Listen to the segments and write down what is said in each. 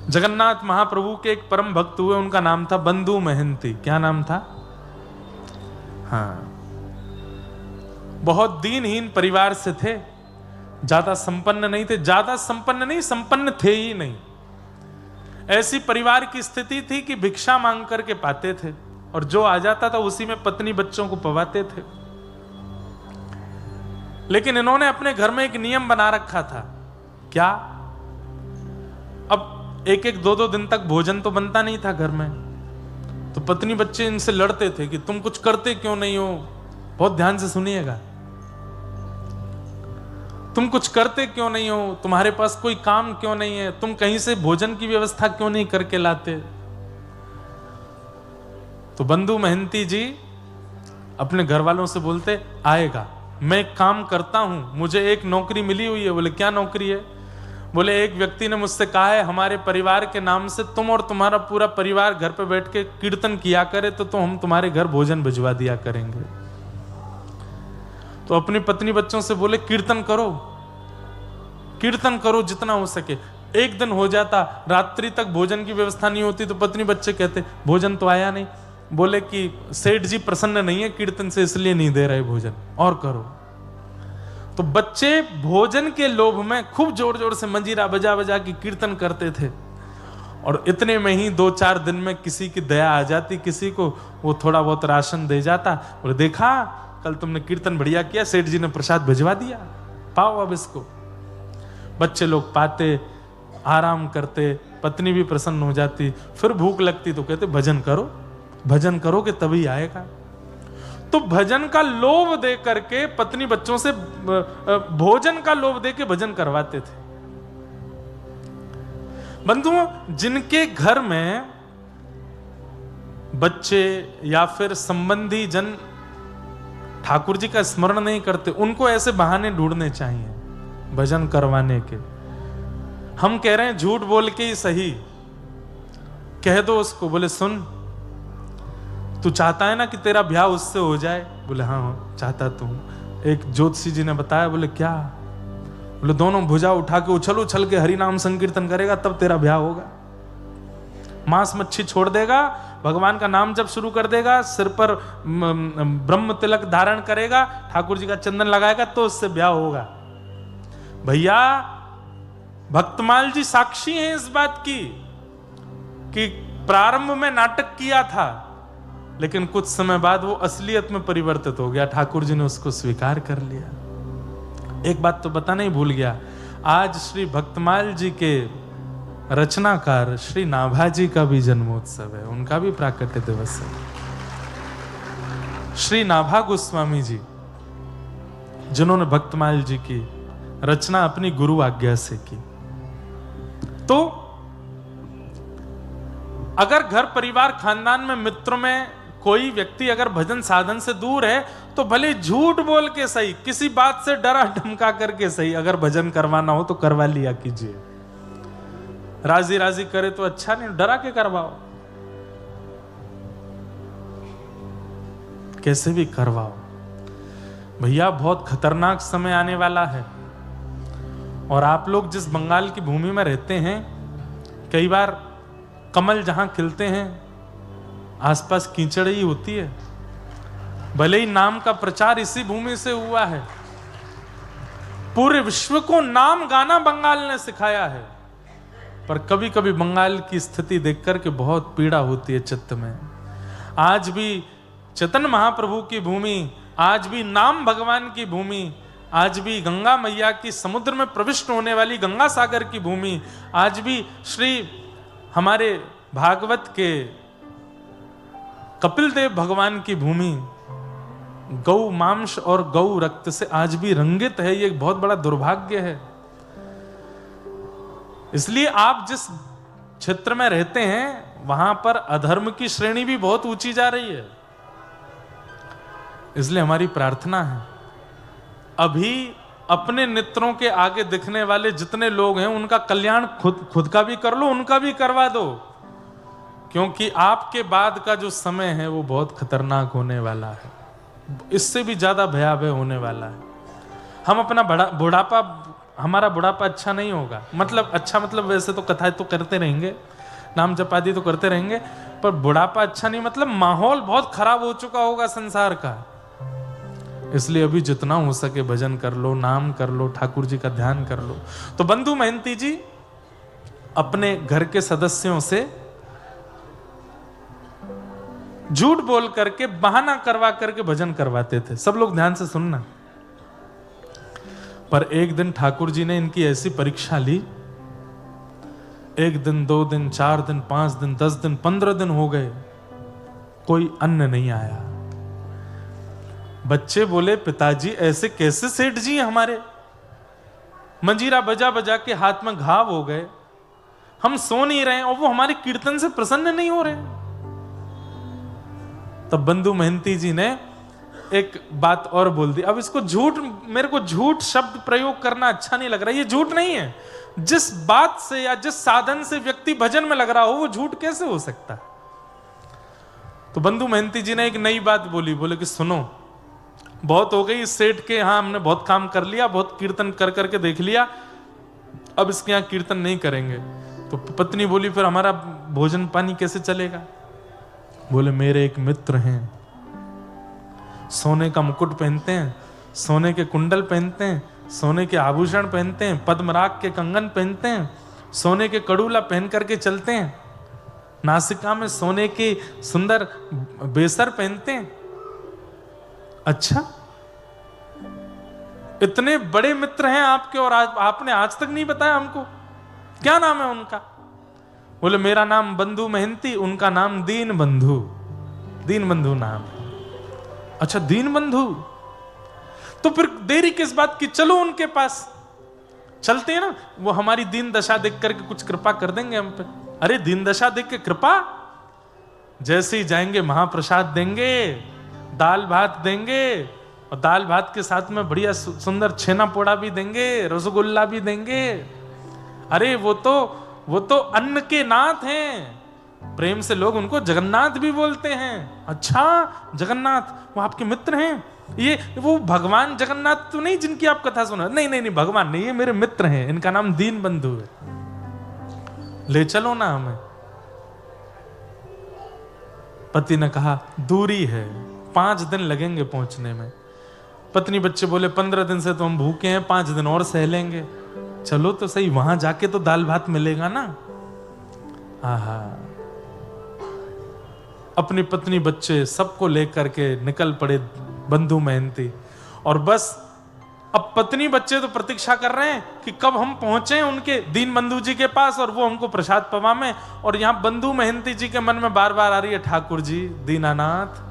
जगन्नाथ महाप्रभु के एक परम भक्त हुए, उनका नाम था बंधु महंती। क्या नाम था? हाँ, बहुत दीनहीन परिवार से थे, ज्यादा संपन्न नहीं थे। ज्यादा संपन्न नहीं, संपन्न थे ही नहीं। ऐसी परिवार की स्थिति थी कि भिक्षा मांग करके पाते थे, और जो आ जाता था उसी में पत्नी बच्चों को पवाते थे। लेकिन इन्होंने अपने घर में एक नियम बना रखा था। क्या? अब एक एक दो दो दिन तक भोजन तो बनता नहीं था घर में, तो पत्नी बच्चे इनसे लड़ते थे कि तुम कुछ करते क्यों नहीं हो। बहुत ध्यान से सुनिएगा, तुम कुछ करते क्यों नहीं हो, तुम्हारे पास कोई काम क्यों नहीं है, तुम कहीं से भोजन की व्यवस्था क्यों नहीं करके लाते। तो बंधु महंती जी अपने घर वालों से बोलते, आएगा, मैं एक काम करता हूं, मुझे एक नौकरी मिली हुई है। बोले क्या नौकरी है? बोले एक व्यक्ति ने मुझसे कहा है हमारे परिवार के नाम से तुम और तुम्हारा पूरा परिवार घर पे बैठ के कीर्तन किया करे तो हम तुम्हारे घर भोजन भिजवा दिया करेंगे। तो अपनी पत्नी बच्चों से बोले कीर्तन करो, कीर्तन करो जितना हो सके। एक दिन हो जाता, रात्रि तक भोजन की व्यवस्था नहीं होती, तो पत्नी बच्चे कहते भोजन तो आया नहीं। बोले कि सेठ जी प्रसन्न नहीं है कीर्तन से, इसलिए नहीं दे रहे भोजन, और करो। तो बच्चे भोजन के लोभ में खूब जोर जोर से मंजीरा बजा बजा के कीर्तन करते थे, और इतने में ही 2-4 दिन में किसी की दया आ जाती, किसी को वो थोड़ा बहुत राशन दे जाता। और देखा कल तुमने कीर्तन बढ़िया किया, सेठ जी ने प्रसाद भिजवा दिया, पाओ अब इसको। बच्चे लोग पाते, आराम करते, पत्नी भी प्रसन्न हो जाती। फिर भूख लगती तो कहते भजन करो, भजन करोगे तभी आएगा। तो भजन का लोभ दे करके पत्नी बच्चों से भोजन का लोभ दे के भजन करवाते थे। बंधुओं, जिनके घर में बच्चे या फिर संबंधी जन ठाकुर जी का स्मरण नहीं करते, उनको ऐसे बहाने ढूंढने चाहिए भजन करवाने के। हम कह रहे हैं झूठ बोल के ही सही, कह दो उसको, बोले सुन तू चाहता है ना कि तेरा ब्याह उससे हो जाए? बोले हाँ चाहता तू। एक ज्योतिषी जी ने बताया। बोले क्या? बोले दोनों भुजा उठा के उछल उछल के हरि नाम संकीर्तन करेगा तब तेरा ब्याह होगा। मांस मच्छी छोड़ देगा, भगवान का नाम जब शुरू कर देगा, सिर पर ब्रह्म तिलक धारण करेगा, ठाकुर जी का चंदन लगाएगा, तो उससे ब्याह होगा। भैया भक्तमाल जी साक्षी हैं इस बात की कि प्रारंभ में नाटक किया था, लेकिन कुछ समय बाद वो असलियत में परिवर्तित हो गया। ठाकुर जी ने उसको स्वीकार कर लिया। एक बात तो बताना ही भूल गया, आज श्री भक्तमाल जी के रचनाकार श्री नाभा जी का भी जन्मोत्सव है, उनका भी प्राकट्य दिवस है। श्री नाभा गोस्वामी जी, जिन्होंने भक्तमाल जी की रचना अपनी गुरु आज्ञा से की। तो अगर घर परिवार खानदान में मित्र में कोई व्यक्ति अगर भजन साधन से दूर है, तो भले झूठ बोल के सही, किसी बात से डरा धमका करके सही, अगर भजन करवाना हो तो करवा लिया कीजिए। राजी राजी करे तो अच्छा, नहीं डरा के करवाओ, कैसे भी करवाओ। भैया बहुत खतरनाक समय आने वाला है, और आप लोग जिस बंगाल की भूमि में रहते हैं, कई बार कमल जहां खिलते हैं आसपास कीचड़ ही होती है। भले ही नाम का प्रचार इसी भूमि से हुआ है, पूरे विश्व को नाम गाना बंगाल ने सिखाया है, पर कभी कभी बंगाल की स्थिति देख करके बहुत पीड़ा होती है चित्त में। आज भी चैतन्य महाप्रभु की भूमि, आज भी नाम भगवान की भूमि, आज भी गंगा मैया की समुद्र में प्रविष्ट होने वाली गंगा सागर की भूमि, आज भी श्री हमारे भागवत के कपिल देव भगवान की भूमि गौ मांस और गौ रक्त से आज भी रंगित है। ये एक बहुत बड़ा दुर्भाग्य है। इसलिए आप जिस क्षेत्र में रहते हैं वहां पर अधर्म की श्रेणी भी बहुत ऊंची जा रही है। इसलिए हमारी प्रार्थना है, अभी अपने नेत्रों के आगे दिखने वाले जितने लोग हैं उनका कल्याण खुद का भी कर लो, उनका भी करवा दो, क्योंकि आपके बाद का जो समय है वो बहुत खतरनाक होने वाला है, इससे भी ज्यादा भयावह होने वाला है। हम अपना बुढ़ापा हमारा बुढ़ापा अच्छा नहीं होगा। मतलब अच्छा मतलब वैसे तो कथाएं तो करते रहेंगे, नाम जपादी तो करते रहेंगे, पर बुढ़ापा अच्छा नहीं मतलब माहौल बहुत खराब हो चुका होगा संसार का। इसलिए अभी जितना हो सके भजन कर लो, नाम कर लो, ठाकुर जी का ध्यान कर लो। तो बंधु महंती जी अपने घर के सदस्यों से झूठ बोल करके, बहाना करवा करके भजन करवाते थे। सब लोग ध्यान से सुनना। पर एक दिन ठाकुर जी ने इनकी ऐसी परीक्षा ली, 1 दिन 2 दिन 4 दिन 5 दिन 10 दिन 15 दिन हो गए, कोई अन्न नहीं आया। बच्चे बोले, पिताजी ऐसे कैसे सेठ जी हमारे, मंजीरा बजा बजा के हाथ में घाव हो गए, हम सो नहीं रहे और वो हमारे कीर्तन से प्रसन्न नहीं हो रहे। तब बंधु महंती जी ने एक बात और बोल दी। अब इसको झूठ, मेरे को झूठ शब्द प्रयोग करना अच्छा नहीं लग रहा, ये झूठ नहीं है। जिस बात से या जिस साधन से व्यक्ति भजन में लग रहा हो वो झूठ कैसे हो सकता। तो बंधु महंती जी ने एक नई बात बोली, बोले कि सुनो, बहुत हो गई इस सेठ के यहाँ, हमने बहुत काम कर लिया, बहुत कीर्तन कर करके देख लिया, अब इसके यहाँ कीर्तन नहीं करेंगे। तो पत्नी बोली, फिर हमारा भोजन पानी कैसे चलेगा। बोले, मेरे एक मित्र हैं, सोने का मुकुट पहनते हैं, सोने के कुंडल पहनते हैं, सोने के आभूषण पहनते हैं, पद्मराग के कंगन पहनते हैं, सोने के कड़ूला पहन करके चलते हैं, नासिका में सोने के सुंदर बेसर पहनते हैं। अच्छा, इतने बड़े मित्र हैं आपके और आपने आज तक नहीं बताया हमको, क्या नाम है उनका। बोले, मेरा नाम बंधु महंती, उनका नाम दीन बंधु, दीन बंधु नाम। अच्छा, दीन बंधु, तो फिर देरी किस बात की, चलो उनके पास चलते हैं ना, वो हमारी दीन दशा देख करके कुछ कृपा कर देंगे हम पे। अरे दीन दशा देख के कृपा, जैसे ही जाएंगे महाप्रसाद देंगे, दाल भात देंगे, और दाल भात के साथ में बढ़िया सुंदर छेना पोड़ा भी देंगे, रसगुल्ला भी देंगे। अरे वो तो अन्न के नाथ हैं, प्रेम से लोग उनको जगन्नाथ भी बोलते हैं। अच्छा, जगन्नाथ, वो आपके मित्र हैं, ये वो भगवान जगन्नाथ तो नहीं जिनकी आप कथा सुना। नहीं नहीं नहीं, भगवान नहीं, ये मेरे मित्र हैं, इनका नाम दीन बंधु है, ले चलो ना हमें। पति ने कहा, दूरी है, 5 दिन लगेंगे पहुंचने में। पत्नी बच्चे बोले, 15 दिन से तो हम भूखे हैं, 5 दिन और सह लेंगे। चलो तो सही, वहां जाके तो दाल भात मिलेगा ना। आहा, अपनी पत्नी बच्चे सबको लेकर के निकल पड़े बंधु महंती। और बस अब पत्नी बच्चे तो प्रतीक्षा कर रहे हैं कि कब हम पहुंचे उनके दीन बंधु जी के पास और वो हमको प्रसाद पवा में। और यहां बंधु महंती जी के मन में बार बार आ रही है, ठाकुर जी दीनानाथ,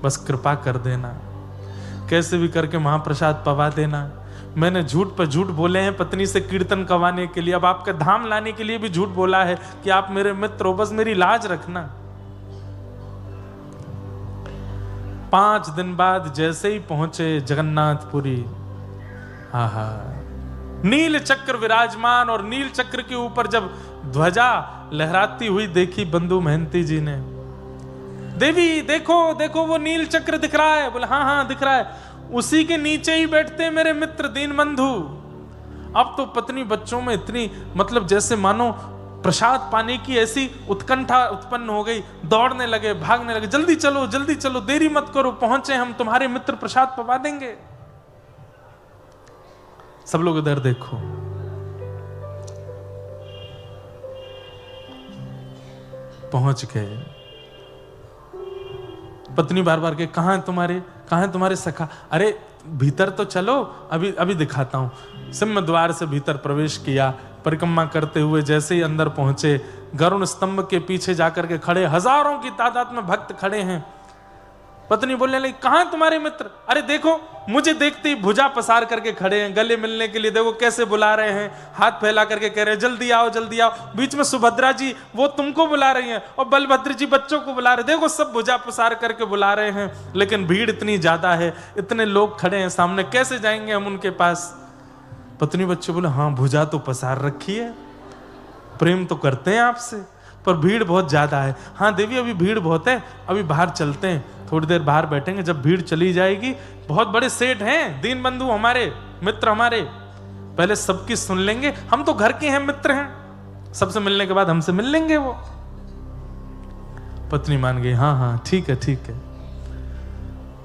बस कृपा कर देना, कैसे भी करके महाप्रसाद पवा देना। मैंने झूठ पर झूठ बोले हैं पत्नी से कीर्तन करवाने के लिए, अब आपका धाम लाने के लिए भी झूठ बोला है कि आप मेरे मित्र हो, बस मेरी लाज रखना। 5 दिन बाद जैसे ही पहुंचे जगन्नाथपुरी, आहा, नील चक्र विराजमान, और नील चक्र के ऊपर जब ध्वजा लहराती हुई देखी बंधु महंती जी ने, देवी देखो देखो वो नील चक्र दिख रहा है। बोले, हाँ हाँ दिख रहा है, उसी के नीचे ही बैठते हैं मेरे मित्र दीन बंधु। अब तो पत्नी बच्चों में इतनी, मतलब जैसे मानो प्रसाद पाने की ऐसी उत्कंठा उत्पन्न हो गई, दौड़ने लगे, भागने लगे, जल्दी चलो, देरी मत करो, पहुंचे हम, तुम्हारे मित्र प्रसाद पवा देंगे। सब लोग इधर देखो, पहुंच गए। पत्नी बार बार के, कहां है तुम्हारे सखा। अरे भीतर तो चलो, अभी दिखाता हूं। सिंह द्वार से भीतर प्रवेश किया, परिक्रमा करते हुए जैसे ही अंदर पहुंचे, गरुण स्तंभ के पीछे जाकर के खड़े, हजारों की तादाद में भक्त खड़े हैं। पत्नी बोलने लगी, कहां तुम्हारे मित्र। अरे देखो, मुझे देखते ही भुजा पसार करके खड़े हैं, गले मिलने के लिए देखो कैसे बुला रहे हैं, हाथ फैला करके कह रहे हैं जल्दी आओ जल्दी आओ। बीच में सुभद्रा जी वो तुमको बुला रही हैं, और बलभद्र जी बच्चों को बुला रहे, देखो सब भुजा पसार करके बुला रहे हैं, लेकिन भीड़ इतनी ज्यादा है, इतने लोग खड़े हैं सामने, कैसे जाएंगे हम उनके पास। पत्नी बच्चे बोले, हाँ भुजा तो पसार रखी है, प्रेम तो करते हैं आपसे, पर भीड़ बहुत ज्यादा है। हाँ देवी, अभी भीड़ बहुत है, अभी बाहर चलते हैं, थोड़ी देर बाहर बैठेंगे, जब भीड़ चली जाएगी। बहुत बड़े सेठ हैं दीन बंधु, हमारे मित्र, हमारे पहले सबकी सुन लेंगे, हम तो घर के हैं, मित्र हैं, सबसे मिलने के बाद हमसे मिल लेंगे वो। पत्नी मान गई, हाँ हाँ ठीक है ठीक है।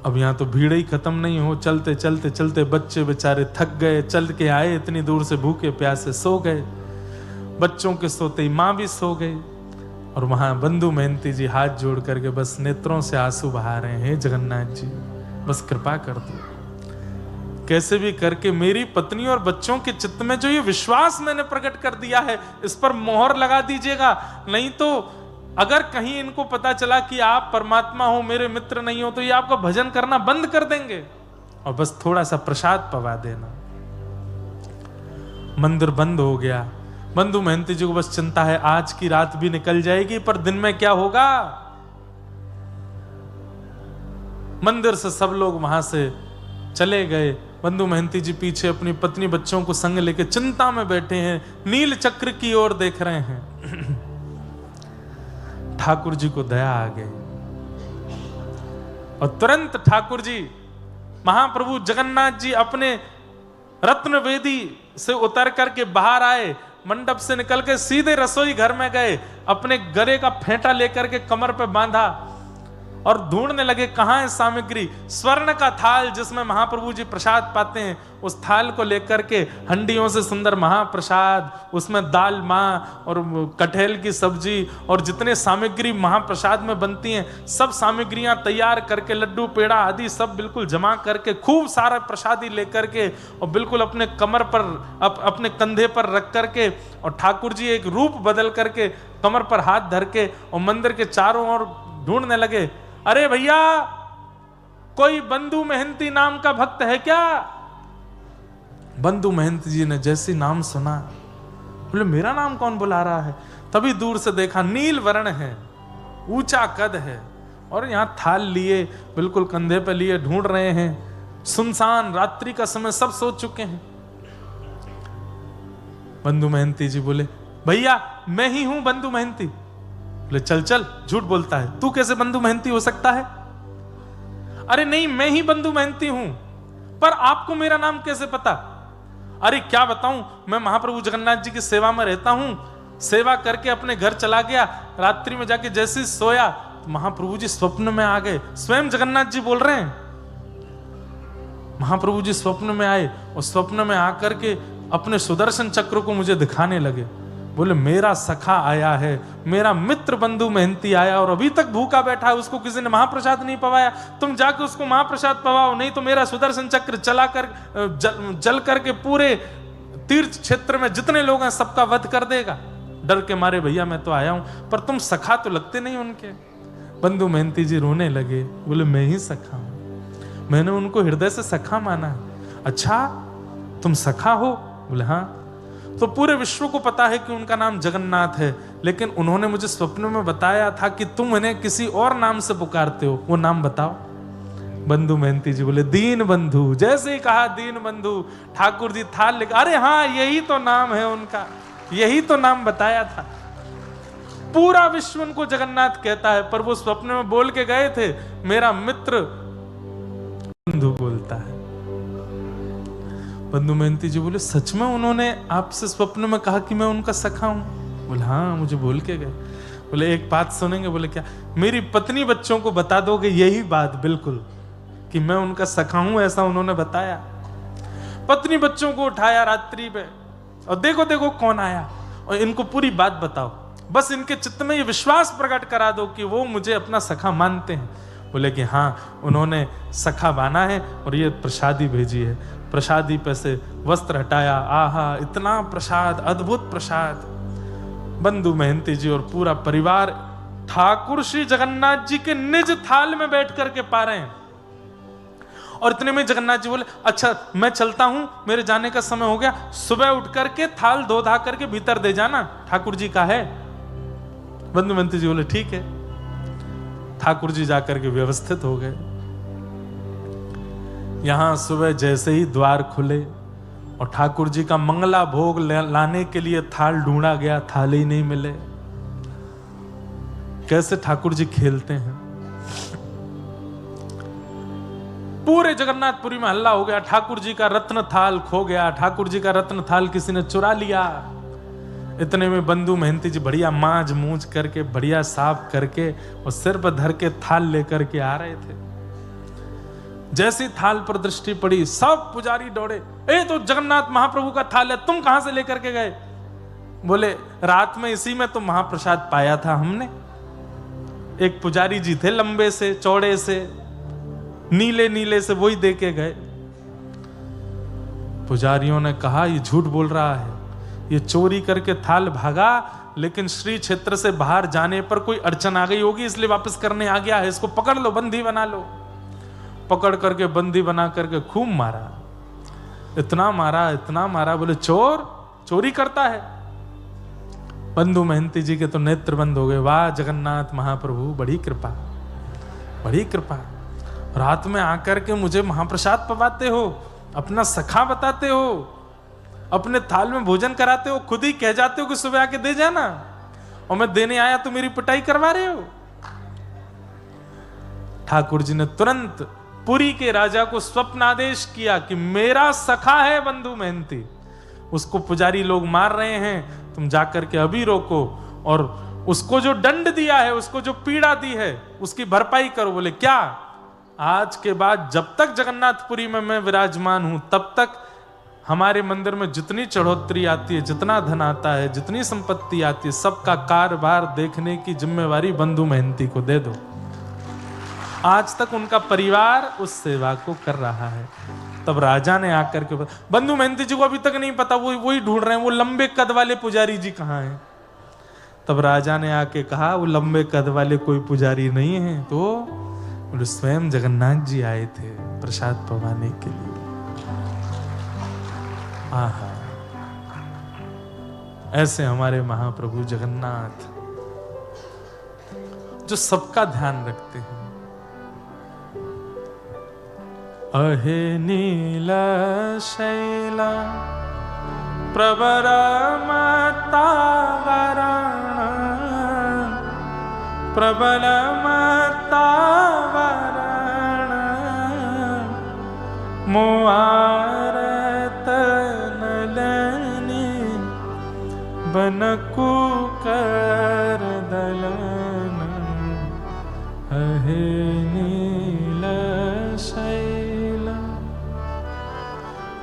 अब यहाँ तो भीड़ ही खत्म नहीं हो, चलते चलते चलते बच्चे बेचारे थक गए, चल के आए इतनी दूर से, भूखे प्यासे सो गए। बच्चों के सोते ही माँ भी सो गई, और वहां बंधु मेहंती जी हाथ जोड़ करके बस नेत्रों से आंसू बहा रहे हैं, हे जगन्नाथ जी बस कृपा कर दो, कैसे भी करके मेरी पत्नी और बच्चों के चित्त में जो ये विश्वास मैंने प्रकट कर दिया है, इस पर मोहर लगा दीजिएगा, नहीं तो अगर कहीं इनको पता चला कि आप परमात्मा हो, मेरे मित्र नहीं हो, तो ये आपका भजन करना बंद कर देंगे, और बस थोड़ा सा प्रसाद पवा देना। मंदिर बंद हो गया। बंधु मेहंती जी को बस चिंता है, आज की रात भी निकल जाएगी, पर दिन में क्या होगा। मंदिर से सब लोग वहां से चले गए। बंधु मेहंती जी पीछे अपनी पत्नी बच्चों को संग लेके चिंता में बैठे हैं, नील चक्र की ओर देख रहे हैं। ठाकुर जी को दया आ गई, और तुरंत ठाकुर जी, महाप्रभु जगन्नाथ जी अपने रत्न वेदी से उतर करके बाहर आए, मंडप से निकल के सीधे रसोई घर में गए, अपने गले का फेंटा लेकर के कमर पे बांधा और ढूंढने लगे कहां है सामग्री। स्वर्ण का थाल जिसमें महाप्रभु जी प्रसाद पाते हैं, उस थाल को लेकर के हंडियों से सुंदर महाप्रसाद, उसमें दाल माँ और कटहल की सब्जी और जितने सामग्री महाप्रसाद में बनती हैं, सब सामग्रियां तैयार करके, लड्डू पेड़ा आदि सब बिल्कुल जमा करके, खूब सारा प्रसादी लेकर के, और बिल्कुल अपने कमर पर अपने कंधे पर रख करके, और ठाकुर जी एक रूप बदल करके कमर पर हाथ धर के और मंदिर के चारों ओर ढूंढने लगे, अरे भैया कोई बंधु मेहंती नाम का भक्त है क्या। बंधु मेहंती जी ने जैसे नाम सुना, बोले मेरा नाम कौन बुला रहा है। तभी दूर से देखा, नील वर्ण है, ऊंचा कद है, और यहां थाल लिए बिल्कुल कंधे पे लिए ढूंढ रहे हैं। सुनसान रात्रि का समय, सब सो चुके हैं। बंधु मेहंती जी बोले, भैया मैं ही हूं बंधु मेहंती। बोले चल चल, झूठ बोलता है, तू कैसे बंधु मेहंती हो सकता है। अरे नहीं, मैं ही बंधु मेहंती हूं, पर आपको मेरा नाम कैसे पता। अरे क्या बताऊं, मैं महाप्रभु जगन्नाथ जी की सेवा में रहता हूं, सेवा करके अपने घर चला गया, रात्रि में जाके जैसे ही सोया तो महाप्रभु जी स्वप्न में आ गए। स्वयं जगन्नाथ जी बोल रहे हैं, महाप्रभु जी स्वप्न में आए और स्वप्न में आकर के अपने सुदर्शन चक्र को मुझे दिखाने लगे। बोले मेरा सखा आया है, मेरा मित्र बंधु मेहंती आया, और अभी तक भूखा बैठा है, उसको किसी ने महाप्रसाद नहीं पवाया, तुम जाके उसको महाप्रसाद पवाओ, नहीं तो मेरा सुदर्शन चक्र चला कर जल करके पूरे तीर्थ क्षेत्र में जितने लोग हैं सबका वध कर देगा। डर के मारे भैया मैं तो आया हूं, पर तुम सखा तो लगते नहीं उनके। बंधु मेहंती जी रोने लगे, बोले मैं ही सखा हूं, मैंने उनको हृदय से सखा माना है। अच्छा तुम सखा हो। बोले हाँ। तो पूरे विश्व को पता है कि उनका नाम जगन्नाथ है, लेकिन उन्होंने मुझे स्वप्न में बताया था कि तुम इन्हें किसी और नाम से पुकारते हो, वो नाम बताओ। बंधु मेहंती जी बोले दीन बंधु। जैसे ही कहा दीन बंधु, ठाकुर जी थाल लेकर, अरे हाँ यही तो नाम है उनका, यही तो नाम बताया था। पूरा विश्व उनको जगन्नाथ कहता है, पर वो स्वप्न में बोल के गए थे मेरा मित्र बंधु बोलता है। बंधु मेहंती जी बोले सच में उन्होंने आपसे स्वप्न में कहा कि मैं उनका सखा हूं। बोले हाँ मुझे बोल के गए। बोले एक बात सुनेंगे। बोले क्या। मेरी पत्नी बच्चों को बता दोगे यही बात बिल्कुल कि मैं उनका सखा हूं, ऐसा उन्होंने बताया। पत्नी बच्चों को उठाया रात्रि पे और देखो देखो कौन आया, और इनको पूरी बात बताओ, बस इनके चित्त में ये विश्वास प्रकट करा दो कि वो मुझे अपना सखा मानते हैं। बोले कि हाँ उन्होंने सखा माना है और ये प्रसादी भेजी है। प्रसादी पे से वस्त्र हटाया, आहा इतना प्रसाद, अद्भुत प्रसाद। बंधु मेहंती जी और पूरा परिवार ठाकुर श्री जगन्नाथ जी के निज थाल में बैठ करके पा रहे हैं। और इतने में जगन्नाथ जी बोले अच्छा मैं चलता हूं, मेरे जाने का समय हो गया, सुबह उठ करके थाल धो धा करके भीतर दे जाना, ठाकुर जी का है। बंधु मेहंती जी बोले ठीक है। ठाकुर जी जाकर के व्यवस्थित हो गए। यहां सुबह जैसे ही द्वार खुले और ठाकुर जी का मंगला भोग लाने के लिए थाल ढूंढा गया, थाल ही नहीं मिले। कैसे ठाकुर जी खेलते हैं। पूरे जगन्नाथपुरी में हल्ला हो गया, ठाकुर जी का रत्न थाल खो गया, ठाकुर जी का रत्न थाल किसी ने चुरा लिया। इतने में बंधु महंती जी बढ़िया मांज मूंज करके बढ़िया साफ करके और सिर पर धर के थाल लेकर के आ रहे थे। जैसी थाल पर दृष्टि पड़ी सब पुजारी दौड़े, ए तो जगन्नाथ महाप्रभु का थाल है, तुम कहां से लेकर के गए? बोले रात में इसी में तो महाप्रसाद पाया था हमने। एक पुजारी जी थे लंबे से चौड़े से नीले नीले से, वही दे के गए। पुजारियों ने कहा ये झूठ बोल रहा है, ये चोरी करके थाल भागा, लेकिन श्री क्षेत्र से बाहर जाने पर कोई अड़चन आ गई होगी इसलिए वापस करने आ गया है, इसको पकड़ लो, बंदी बना लो। पकड़ करके बंदी बना करके खूब मारा, इतना मारा, बोले चोर चोरी करता है। बंधु महंती जी के तो नेत्र बंद हो गए। वाह जगन्नाथ महाप्रभु, बड़ी कृपा, बड़ी कृपा। रात में आकर के मुझे महाप्रसाद पवाते हो, अपना सखा बताते हो, अपने थाल में भोजन कराते हो, खुद ही कह जाते हो कि सुबह आके दे जाना, और मैं देने आया तो मेरी पिटाई करवा रहे हो। ठाकुर जी ने तुरंत पुरी के राजा को स्वप्नादेश किया कि मेरा सखा है बंधु महंती, उसको पुजारी लोग मार रहे हैं, तुम जाकर के अभी रोको और उसको जो दंड दिया है, उसको जो पीड़ा दी है, उसकी भरपाई करो। बोले क्या? आज के बाद जब तक जगन्नाथपुरी में मैं विराजमान हूं तब तक हमारे मंदिर में जितनी चढ़ोतरी आती है, जितना धन आता है, जितनी संपत्ति आती है, सबका कारोबार देखने की जिम्मेवारी बंधु महंती को दे दो। आज तक उनका परिवार उस सेवा को कर रहा है। तब राजा ने आकर के, बंधु महंती जी को अभी तक नहीं पता, वो वही ढूंढ रहे हैं वो लंबे कद वाले पुजारी जी कहाँ हैं। तब राजा ने आके कहा वो लंबे कद वाले कोई पुजारी नहीं है, तो स्वयं जगन्नाथ जी आए थे प्रसाद पवाने के लिए। आहा, ऐसे हमारे महाप्रभु जगन्नाथ जो सबका ध्यान रखते हैं। अहे नीला शैला प्रवर मतावरण प्रबल मतावरण मुआरत नलनी बनकु कर दलन अहे नीला शैला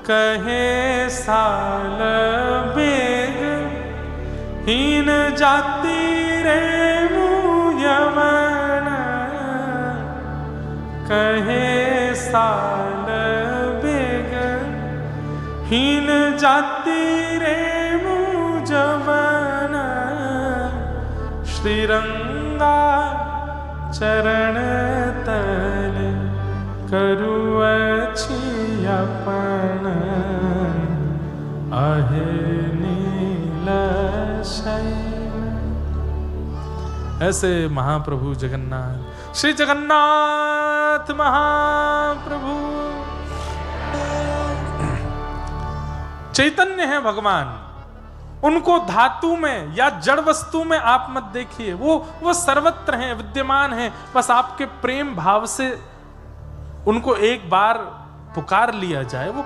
कहे साल बेग हीन जाति रे मुयवन कहे साल बेग हीन जाति रे मुजवन श्रीरंगा चरण तल करुअछियापन आहे नील शैल। ऐसे महाप्रभु जगन्नाथ, श्री जगन्नाथ महाप्रभु चैतन्य है भगवान। उनको धातु में या जड़ वस्तु में आप मत देखिए, वो सर्वत्र हैं, विद्यमान हैं। बस आपके प्रेम भाव से उनको एक बार पुकार लिया जाए, वो